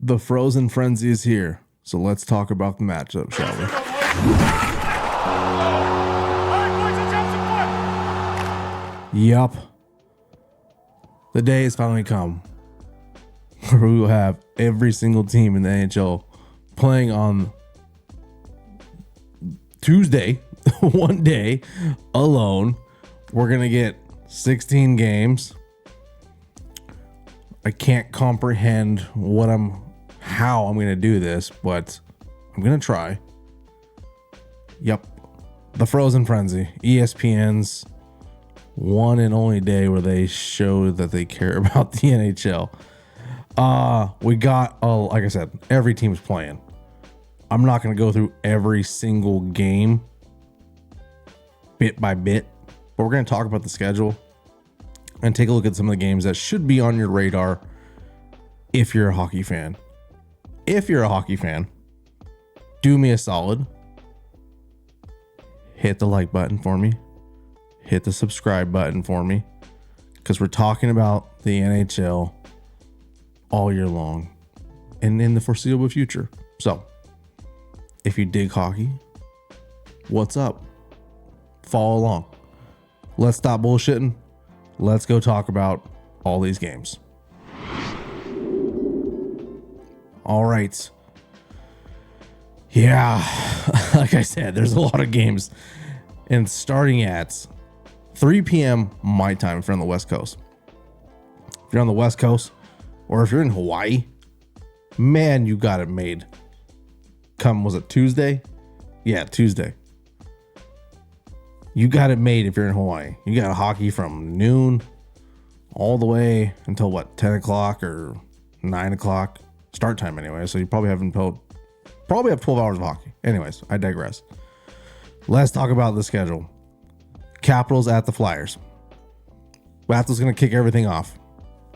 The Frozen Frenzy is here, so let's talk about the matchup, shall we? Yup. The day has finally come where we will have every single team in the NHL playing on Tuesday, one day alone. We're going to get 16 games. I can't comprehend how I'm going to do this, but I'm going to try. Yep. The Frozen Frenzy, ESPN's one and only day where they show that they care about the NHL. We got, like I said, every team's playing. I'm not going to go through every single game bit by bit, but we're going to talk about the schedule and take a look at some of the games that should be on your radar if you're a hockey fan. If you're a hockey fan, do me a solid. Hit the like button for me. Hit the subscribe button for me, because we're talking about the NHL all year long and in the foreseeable future. So if you dig hockey, what's up? Follow along. Let's stop bullshitting. Let's go talk about all these games. All right. Yeah, like I said, there's a lot of games, and starting at 3 p.m. my time if you're on the West Coast. If you're on the West Coast, or if you're in Hawaii, man, you got it made. Was it Tuesday? Yeah, Tuesday. You got it made if you're in Hawaii. You got hockey from noon all the way until 10 o'clock or 9 o'clock start time anyway. So you probably have 12 hours of hockey. Anyways, I digress. Let's talk about the schedule. Capitals at the Flyers. Capitals going to kick everything off.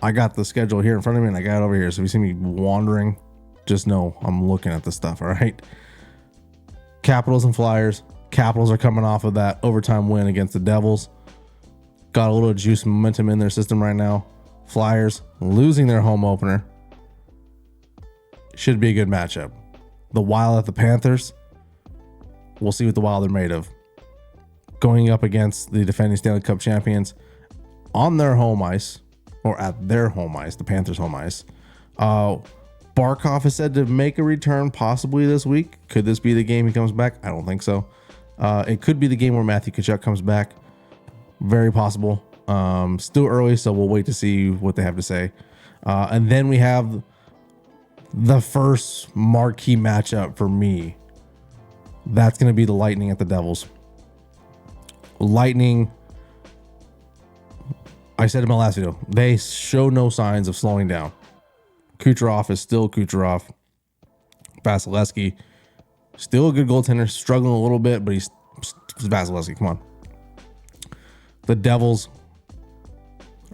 I got the schedule here in front of me and I got it over here. So if you see me wandering, just know I'm looking at the stuff. All right. Capitals and Flyers. Capitals are coming off of that overtime win against the Devils. Got a little juice momentum in their system right now. Flyers losing their home opener. Should be a good matchup. The Wild at the Panthers. We'll see what the Wild are made of. Going up against the defending Stanley Cup champions on their home ice, or at their home ice, the Panthers' home ice. Barkov is said to make a return possibly this week. Could this be the game he comes back? I don't think so. It could be the game where Matthew Tkachuk comes back. Very possible. Still early, so we'll wait to see what they have to say. And then we have the first marquee matchup for me. That's going to be the Lightning at the Devils. Lightning, I said in my last video, they show no signs of slowing down. Kucherov is still Kucherov. Vasilevsky, still a good goaltender, struggling a little bit, but he's Vasilevsky. Come on. The Devils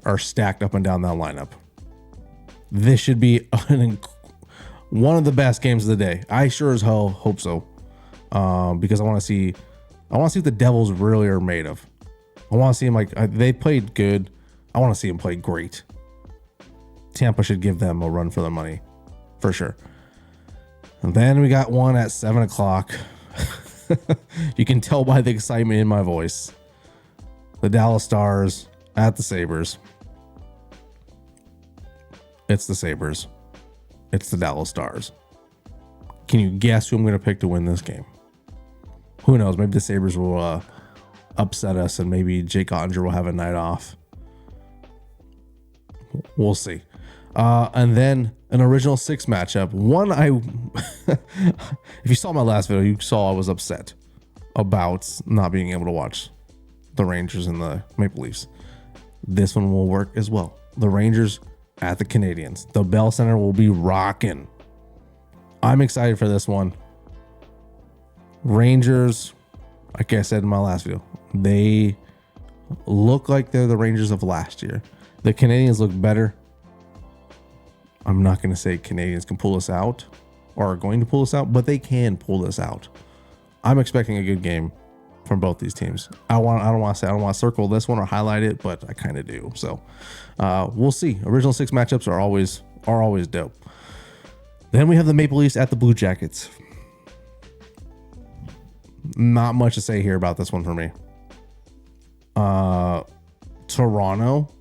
are stacked up and down that lineup. This should be one of the best games of the day. I sure as hell hope so, because I want to see what the Devils really are made of. I want to see them they played good. I want to see them play great. Tampa should give them a run for their money, for sure. And then we got one at 7 o'clock. You can tell by the excitement in my voice. The Dallas Stars at the Sabres. It's the Sabres. It's the Dallas Stars. Can you guess who I'm going to pick to win this game? Who knows? Maybe the Sabres will upset us, and maybe Jake Ottinger will have a night off. We'll see. And then an original 6 matchup. If you saw my last video, you saw I was upset about not being able to watch the Rangers and the Maple Leafs. This one will work as well. The Rangers at the Canadiens. The Bell Center will be rocking. I'm excited for this one. Rangers, like I said in my last video, they look like they're the Rangers of last year. The Canadiens look better. I'm not going to say Canadiens can pull us out or are going to pull us out, but they can pull this out. I'm expecting a good game from both these teams. I don't want to circle this one or highlight it, but I kind of do. So we'll see. Original 6 matchups are always dope. Then we have the Maple Leafs at the Blue Jackets. Not much to say here about this one for me. Toronto,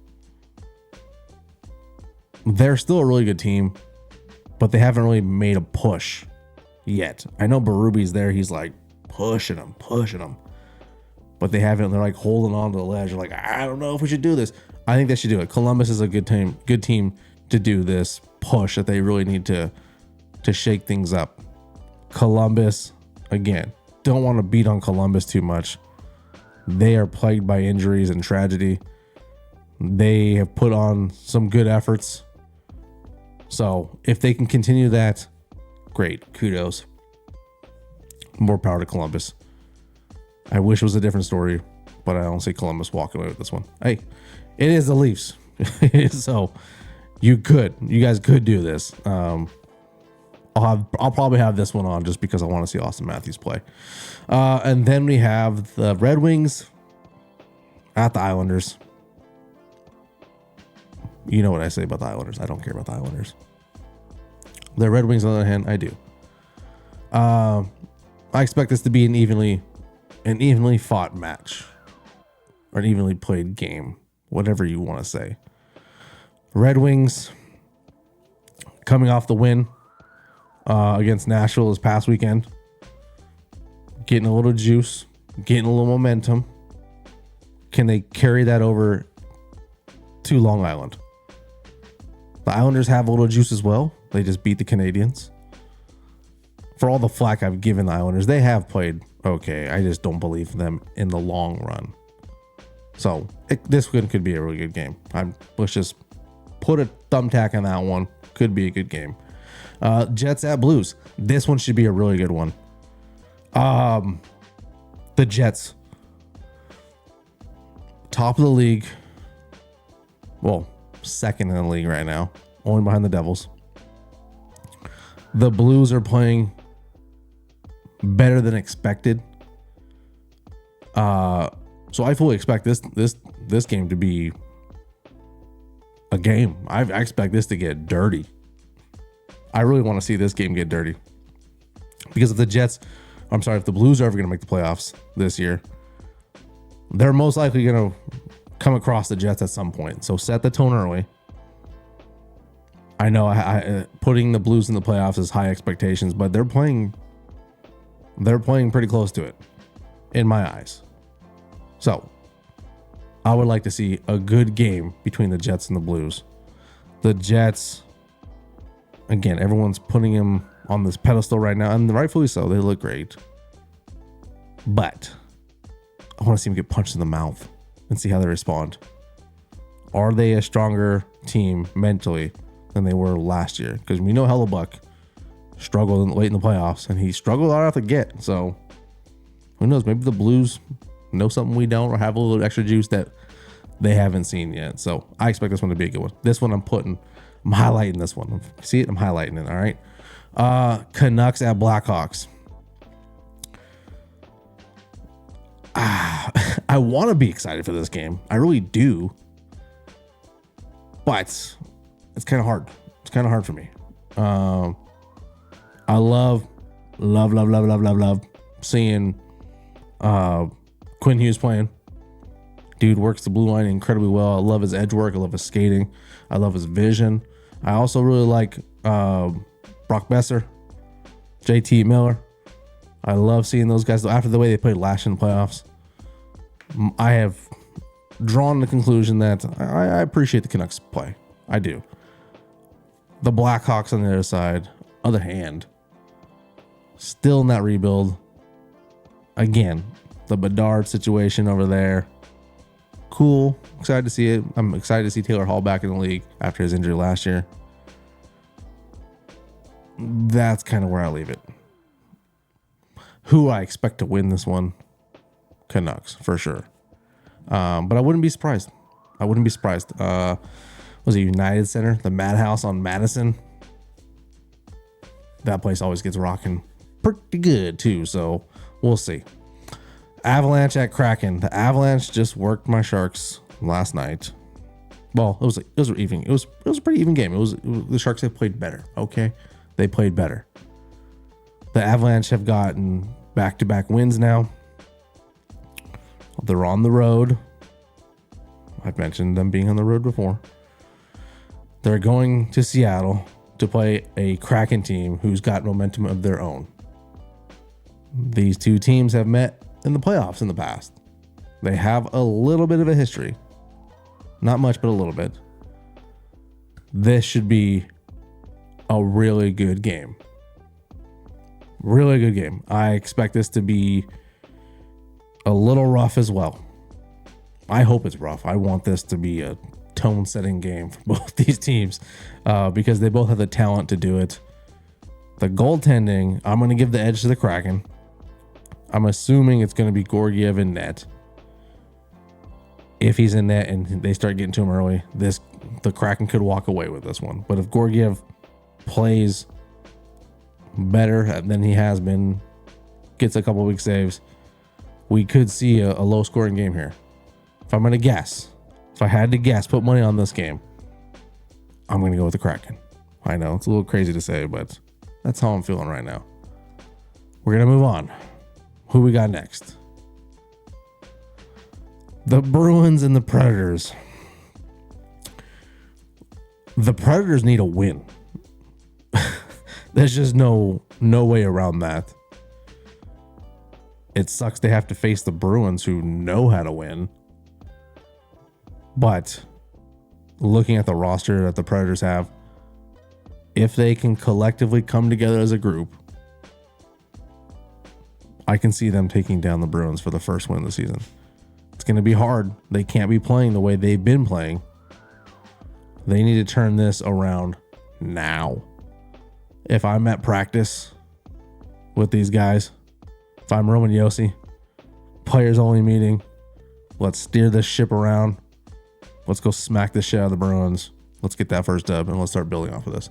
they're still a really good team, but they haven't really made a push yet. I know Berube's there. He's like pushing them. But they haven't. They're like holding on to the ledge. They're like, I don't know if we should do this. I think they should do it. Columbus is a good team to do this push that they really need to shake things up. Columbus, again, don't want to beat on Columbus too much. They are plagued by injuries and tragedy. They have put on some good efforts. So if they can continue that, great. Kudos. More power to Columbus. I wish it was a different story, but I don't see Columbus walking away with this one. Hey, it is the Leafs. So you guys could do this. I'll probably have this one on just because I want to see Austin Matthews play. And then we have the Red Wings at the Islanders. You know what I say about the Islanders. I don't care about the Islanders. The Red Wings, on the other hand, I do. I expect this to be an evenly fought match, or an evenly played game, whatever you want to say. Red Wings coming off the win against Nashville this past weekend, getting a little juice, getting a little momentum. Can they carry that over to Long Island? The Islanders have a little juice as well. They just beat the Canadiens. For all the flack I've given the Islanders, they have played okay. I just don't believe them in the long run. So this one could be a really good game. Let's just put a thumbtack on that one. Could be a good game. Jets at Blues. This one should be a really good one. The Jets, top of the league. Well, second in the league right now, only behind the Devils. The Blues are playing better than expected. So I fully expect this game to be a game. I expect this to get dirty. I really want to see this game get dirty. Because if the Blues are ever going to make the playoffs this year, they're most likely going to come across the Jets at some point. So set the tone early. I know putting the Blues in the playoffs is high expectations, but they're playing pretty close to it in my eyes. So I would like to see a good game between the Jets and the Blues. The Jets, again, everyone's putting them on this pedestal right now, and rightfully so. They look great. But I want to see them get punched in the mouth and see how they respond. Are they a stronger team mentally than they were last year? Because we know Hellebuck struggled late in the playoffs, and he struggled right off the get. So who knows? Maybe the Blues know something we don't, or have a little extra juice that they haven't seen yet. So I expect this one to be a good one. This one I'm highlighting this one. See it? I'm highlighting it. All right. Canucks at Blackhawks. I want to be excited for this game. I really do. But it's kind of hard. It's kind of hard for me. I love seeing Quinn Hughes playing. Dude works the blue line incredibly well. I love his edge work. I love his skating. I love his vision. I also really like Brock Besser, JT Miller. I love seeing those guys. After the way they played last year in the playoffs, I have drawn the conclusion that I appreciate the Canucks play. I do. The Blackhawks on the other hand, still in that rebuild. Again, the Bedard situation over there. Cool. Excited to see it. I'm excited to see Taylor Hall back in the league after his injury last year. That's kind of where I leave it. Who I expect to win this one? Canucks, for sure. But I wouldn't be surprised. Was it United Center? The Madhouse on Madison? That place always gets rocking pretty good, too. So we'll see. Avalanche at Kraken. The Avalanche just worked my Sharks last night. Well, it was a pretty even game. The Sharks have played better. Okay, They played better. The Avalanche have gotten back-to-back wins now. They're on the road. I've mentioned them being on the road before. They're going to Seattle to play a Kraken team who's got momentum of their own. These two teams have met in the playoffs in the past. They have a little bit of a history. Not much, but a little bit. This should be a really good game. Really good game. I expect this to be a little rough as well. I hope it's rough. I want this to be a tone-setting game for both these teams because they both have the talent to do it. The goaltending, I'm going to give the edge to the Kraken. I'm assuming it's going to be Georgiev in net. If he's in net and they start getting to him early, the Kraken could walk away with this one. But if Georgiev plays better than he has been, gets a couple big saves, we could see a low-scoring game here. If I'm going to guess, if I had to guess, put money on this game, I'm going to go with the Kraken. I know it's a little crazy to say, but that's how I'm feeling right now. We're going to move on. Who we got next? The Bruins and the Predators. The Predators need a win. There's just no way around that. It sucks they have to face the Bruins who know how to win. But looking at the roster that the Predators have, if they can collectively come together as a group, I can see them taking down the Bruins for the first win of the season. It's going to be hard. They can't be playing the way they've been playing. They need to turn this around now. If I'm at practice with these guys, if I'm Roman Josi, players only meeting, let's steer this ship around. Let's go smack the shit out of the Bruins. Let's get that first dub and let's start building off of this.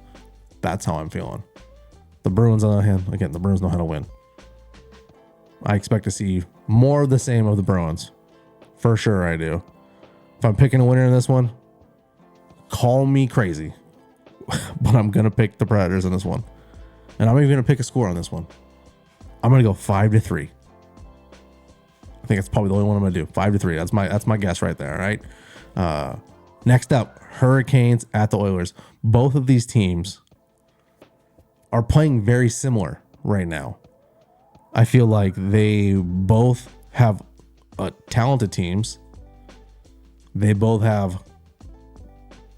That's how I'm feeling. The Bruins, on the other hand, again, the Bruins know how to win. I expect to see more of the same of the Bruins. For sure I do. If I'm picking a winner in this one, call me crazy. But I'm going to pick the Predators in this one. And I'm even going to pick a score on this one. I'm going to go 5-3. I think that's probably the only one I'm going to do. 5-3. That's my guess right there, all right? Next up, Hurricanes at the Oilers. Both of these teams are playing very similar right now. I feel like they both have talented teams. They both have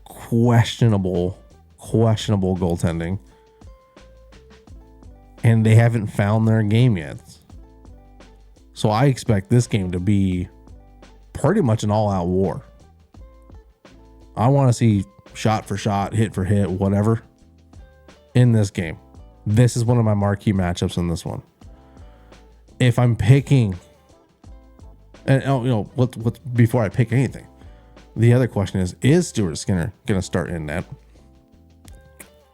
questionable goaltending. And they haven't found their game yet. So I expect this game to be pretty much an all-out war. I want to see shot for shot, hit for hit, whatever in this game. This is one of my marquee matchups in this one. If I'm picking, and what's before I pick anything, the other question is Stuart Skinner going to start in net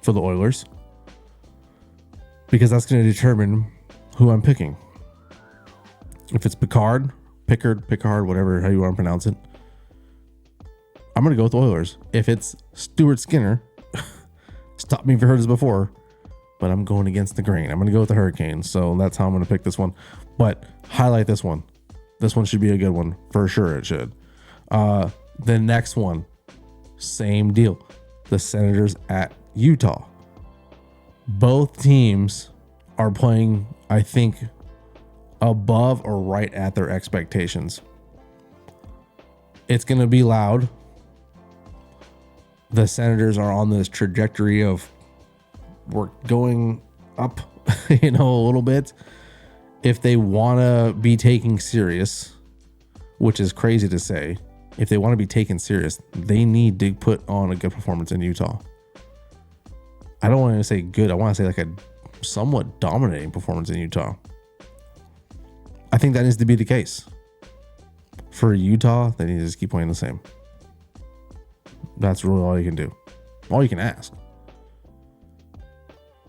for the Oilers? Because that's going to determine who I'm picking. If it's Pickard, whatever, how you want to pronounce it, I'm going to go with the Oilers. If it's Stuart Skinner, stop me if you heard this before, but I'm going against the grain. I'm going to go with the Hurricanes. So that's how I'm going to pick this one. But highlight this one. This one should be a good one. For sure it should. The next one, same deal. The Senators at Utah. Both teams are playing, I think, above or right at their expectations. It's going to be loud. The Senators are on this trajectory of we're going up, a little bit. If they want to be taken serious, which is crazy to say, if they want to be taken serious, they need to put on a good performance in Utah. I don't want to say good. I want to say like a somewhat dominating performance in Utah. I think that needs to be the case. For Utah, they need to just keep playing the same. That's really all you can do. All you can ask.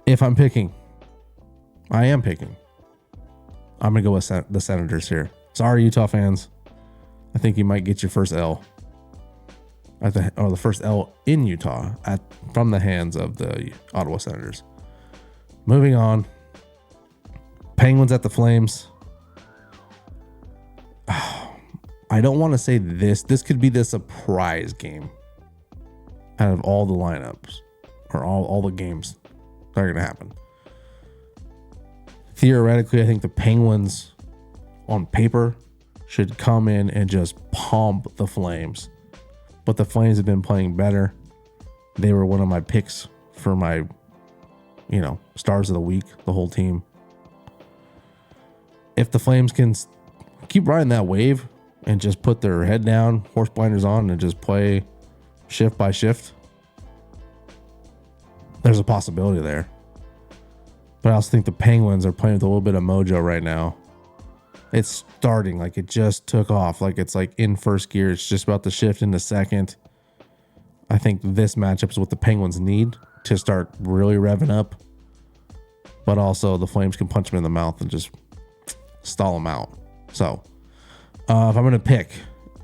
If I'm picking, I'm going to go with the Senators here. Sorry, Utah fans. I think you might get your first L. The first L in Utah from the hands of the Ottawa Senators. Moving on. Penguins at the Flames. I don't want to say this. This could be the surprise game out of all the lineups or all the games that are going to happen. Theoretically, I think the Penguins on paper should come in and just pump the Flames. But the Flames have been playing better. They were one of my picks for my, stars of the week, the whole team. If the Flames can keep riding that wave and just put their head down, horse blinders on, and just play shift by shift, there's a possibility there. But I also think the Penguins are playing with a little bit of mojo right now. It's starting, like it just took off, like it's like in first gear. It's just about to shift into second. I think this matchup is what the Penguins need to start really revving up. But also the Flames can punch them in the mouth and just stall them out. So if I'm going to pick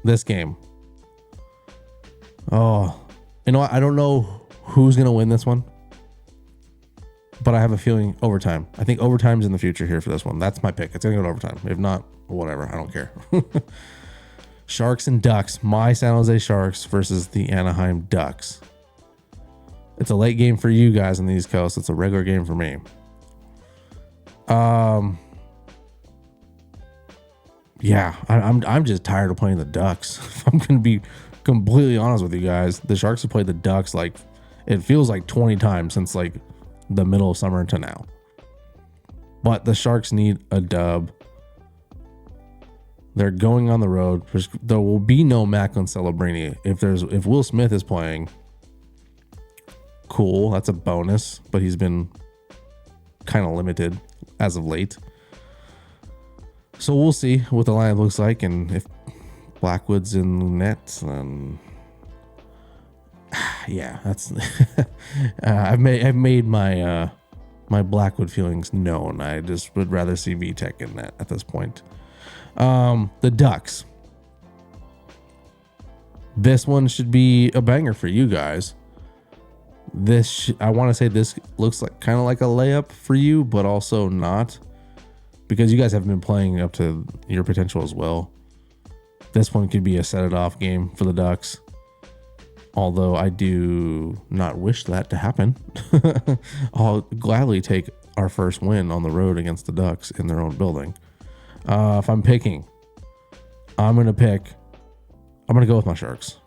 this game, I don't know who's going to win this one, but I have a feeling overtime. I think overtime's in the future here for this one. That's my pick. It's going to go to overtime. If not, whatever. I don't care. Sharks and Ducks. My San Jose Sharks versus the Anaheim Ducks. It's a late game for you guys on the East Coast. It's a regular game for me. Yeah, I'm just tired of playing the Ducks. If I'm going to be completely honest with you guys, the Sharks have played the Ducks like it feels like 20 times since like the middle of summer to now. But the Sharks need a dub. They're going on the road. There will be no Macklin Celebrini. If Will Smith is playing, cool, that's a bonus, but he's been kind of limited as of late. So we'll see what the lineup looks like, and if Blackwood's in net, then yeah, that's I've made my my Blackwood feelings known. I just would rather see VTech in net at this point. The Ducks. This one should be a banger for you guys. I want to say this looks like kind of like a layup for you, but also not, because you guys have been playing up to your potential as well. This one could be a set it off game for the Ducks, although I do not wish that to happen. I'll gladly take our first win on the road against the Ducks in their own building. If I'm picking, I'm going to go with my Sharks.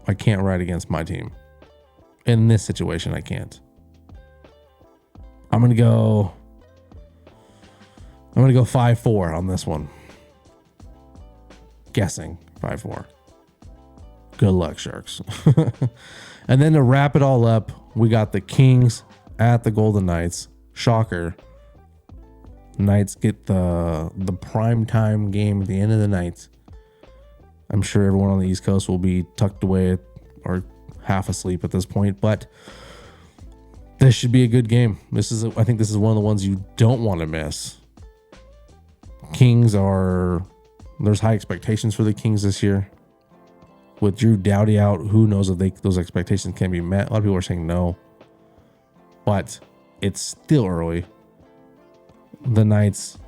I can't ride against my team. In this situation, I can't. I'm going to go 5-4 on this one. Guessing 5-4. Good luck, Sharks. And then to wrap it all up, we got the Kings at the Golden Knights. Shocker. Knights get the prime time game at the end of the night. I'm sure everyone on the East Coast will be tucked away or half asleep at this point, but this should be a good game. I think this is one of the ones you don't want to miss. There's high expectations for the Kings this year. With Drew Doughty out, who knows if those expectations can be met. A lot of people are saying no, but it's still early. The Knights,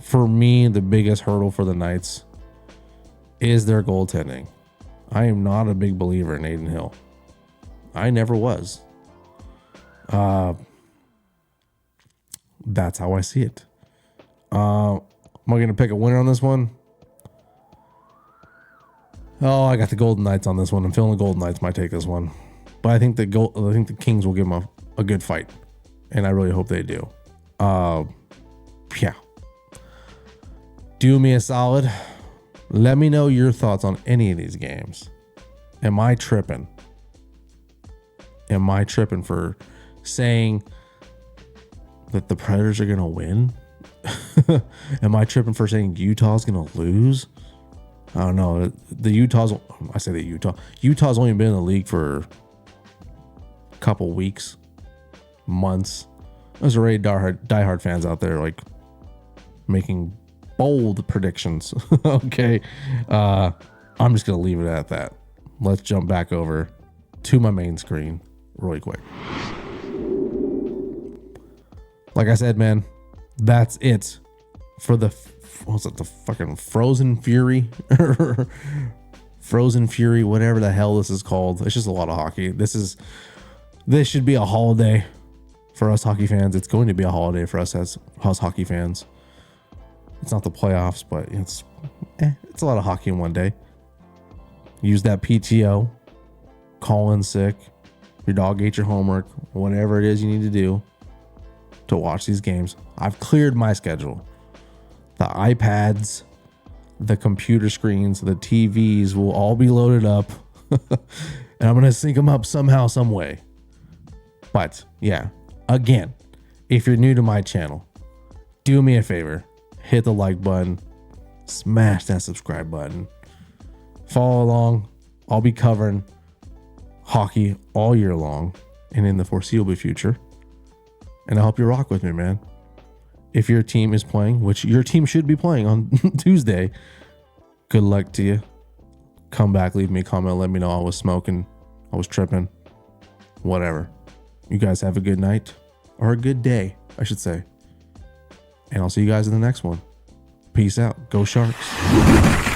for me, the biggest hurdle for the Knights is their goaltending. I am not a big believer in Aiden Hill. I never was. That's how I see it. Am I going to pick a winner on this one? Oh, I got the Golden Knights on this one. I'm feeling the Golden Knights might take this one, but I think the Kings will give them a good fight, and I really hope they do. Yeah. Do me a solid. Let me know your thoughts on any of these games. Am I tripping? Am I tripping for saying that the Predators are going to win? Am I tripping for saying Utah's going to lose? I don't know. Utah's only been in the league for a couple weeks, months. There's already diehard fans out there like making bold predictions. Okay. I'm just going to leave it at that. Let's jump back over to my main screen really quick. Like I said, man, that's it for the what's it, the fucking Frozen Fury. Frozen Fury, whatever the hell this is called. It's just a lot of hockey. This should be a holiday for us hockey fans. It's going to be a holiday for us as hockey fans. It's not the playoffs, but it's a lot of hockey in one day. Use that PTO, call in sick, your dog ate your homework, whatever it is you need to do to watch these games. I've cleared my schedule. The iPads, the computer screens, the TVs will all be loaded up. And I'm going to sync them up somehow, some way. But yeah, again, if you're new to my channel, do me a favor. Hit the like button. Smash that subscribe button. Follow along. I'll be covering hockey all year long and in the foreseeable future. And I hope you rock with me, man. If your team is playing, which your team should be playing on Tuesday, good luck to you. Come back, leave me a comment, let me know I was smoking, I was tripping, whatever. You guys have a good night, or a good day, I should say. And I'll see you guys in the next one. Peace out. Go Sharks.